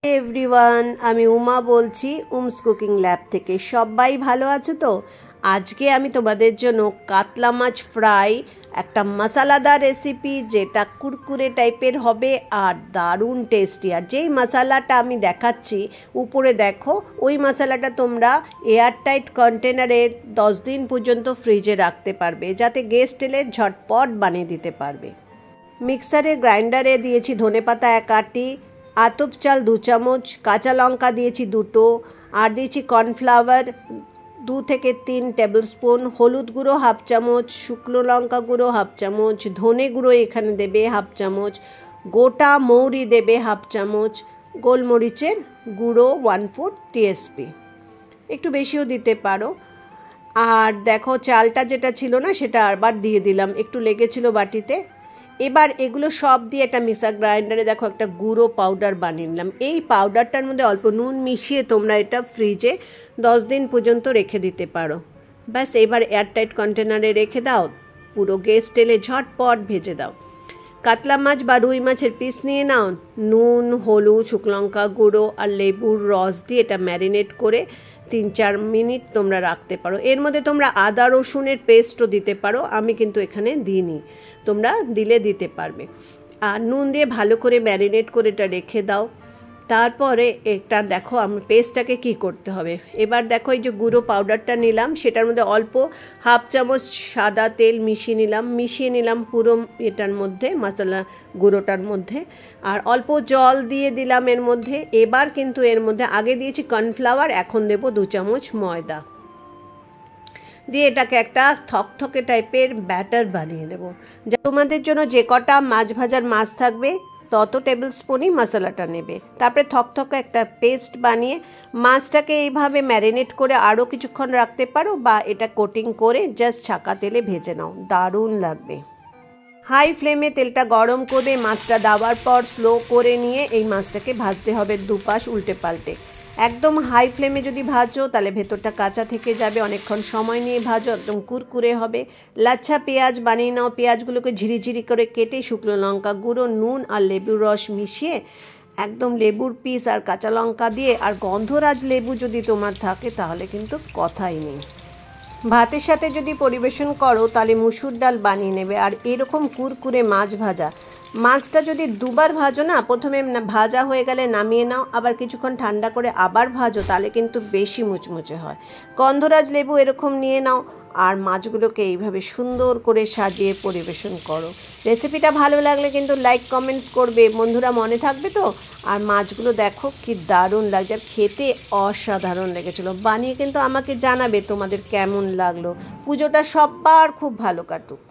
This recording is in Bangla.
এভরিওয়ান, আমি উমা বলছি উমস কুকিং ল্যাব থেকে। সবাই ভালো আছো তো? আজকে আমি তোমাদের জন্য কাতলা মাছ ফ্রাই একটা মশলাদার রেসিপি, যেটা কুরকুরে টাইপের হবে আর দারুণ টেস্টি। আর যেই মশলাটা আমি দেখাচ্ছি উপরে দেখো, ওই মশলাটা তোমরা এয়ারটাইট কন্টেনারে 10 দিন পর্যন্ত ফ্রিজে রাখতে পারবে, যাতে গেস্ট এলে ঝটপট বানিয়ে দিতে পারবে। মিক্সারের গ্রাইন্ডারে দিয়েছি ধনেপাতা 1 আটি, আতপ চাল 2 চামচ, কাঁচা লঙ্কা দিয়েছি 2টো, আর দিয়েছি কর্নফ্লাওয়ার 2 থেকে 3 টেবিল স্পুন, হলুদ গুঁড়ো 1/2 চামচ, শুকনো লঙ্কা গুঁড়ো 1/2 চামচ, ধনে গুঁড়ো এখানে দেবে 1/2 চামচ, গোটা মৌরি দেবে 1/2 চামচ, গোলমরিচের গুঁড়ো 1/4 টিএসপি, একটু বেশিও দিতে পারো। আর দেখো, চালটা যেটা ছিল না সেটা আবার দিয়ে দিলাম, একটু লেগেছিল বাটিতে। এবার এগুলো সব দিয়ে একটা মিক্সার গ্রাইন্ডারে দেখো একটা গুঁড়ো পাউডার বানিয়ে নিলাম। এই পাউডারটার মধ্যে অল্প নুন মিশিয়ে তোমরা এটা ফ্রিজে 10 দিন পর্যন্ত রেখে দিতে পারো। ব্যাস, এবার এয়ারটাইট কন্টেনারে রেখে দাও, পুরো গেস্ট এলে ঝটপট ভেজে দাও। কাতলা মাছ বা রুই মাছের পিস নিয়ে নাও, নুন, হলুদ, শুকনো লঙ্কা গুঁড়ো আর লেবুর রস দিয়ে এটা ম্যারিনেট করে 3-4 মিনিট তোমরা রাখতে পারো। এর মধ্যে তোমরা আদা রসুনের পেস্টও দিতে পারো, আমি কিন্তু এখানে দিইনি, তোমরা দিলে দিতে পারবে। আর নুন দিয়ে ভালো করে ম্যারিনেট করে এটা রেখে দাও। তারপরে এটা দেখো আমি পেস্টটাকে কি করতে হবে। এবার দেখো, এই যে গুঁড়ো পাউডারটা নিলাম, সেটার মধ্যে অল্প 1/2 চামচ সাদা তেল মিশিয়ে নিলাম পুরো এটার মধ্যে, মশলা গুঁড়োটার মধ্যে। আর অল্প জল দিয়ে দিলাম এর মধ্যে। এবার কিন্তু এর মধ্যে আগে দিয়েছি কর্নফ্লাওয়ার, এখন দেবো 2 চামচ ময়দা দিয়ে এটাকে একটা থকথকে টাইপের ব্যাটার বানিয়ে নেব। যা তোমাদের জন্য যে কটা মাছ ভাজার মাছ থাকবে তত টেবিল স্পুনই মশলাটা নেবে। তারপরে থকথকে একটা পেস্ট বানিয়ে মাছটাকে এইভাবে ম্যারিনেট করে আরও কিছুক্ষণ রাখতে পারো, বা এটা কোটিং করে জাস্ট ছাকা তেলে ভেজে নাও, দারুণ লাগবে। হাই ফ্লেমে তেলটা গরম করে মাছটা দেওয়ার পর স্লো করে নিয়ে এই মাছটাকে ভাজতে হবে দুপাশ উল্টে পাল্টে। একদম হাই ফ্লেমে যদি ভাজো তাহলে ভেতরটা কাঁচা থেকে যাবে, অনেকক্ষণ সময় নিয়ে ভাজো, একদম কুরকুরে হবে। লাচ্ছা পেঁয়াজ বানিয়ে নাও, পেঁয়াজগুলোকে ঝিরিঝিরি করে কেটে শুকনো লঙ্কা গুঁড়ো, নুন আর লেবুর রস মিশিয়ে একদম লেবুর পিস আর কাঁচা লঙ্কা দিয়ে, আর গন্ধরাজ লেবু যদি তোমার থাকে তাহলে কিন্তু কথাই নেই। ভাতের সাথে যদি পরিবেশন করো তাহলে মুসুর ডাল বানিয়ে নেবে। আর এরকম কুরকুরে মাছ ভাজা, মাছটা যদি দুবার ভাজো না, প্রথমে ভাজা হয়ে গেলে নামিয়ে নাও, আবার কিছুক্ষণ ঠান্ডা করে আবার ভাজো, তাহলে কিন্তু বেশি মুচমুচে হয়। গন্ধরাজ লেবু এরকম নিয়ে নাও আর মাছগুলোকে এইভাবে সুন্দর করে সাজিয়ে পরিবেশন করো। রেসিপিটা ভালো লাগলে কিন্তু লাইক কমেন্টস করবে বন্ধুরা, মনে থাকবে তো? আর মাছগুলো দেখো কি দারুণ লাগছে, আর খেতে অসাধারণ লেগেছিলো। বানিয়ে কিন্তু আমাকে জানাবে তোমাদের কেমন লাগলো। পুজোটা সবার খুব ভালো কাটুক।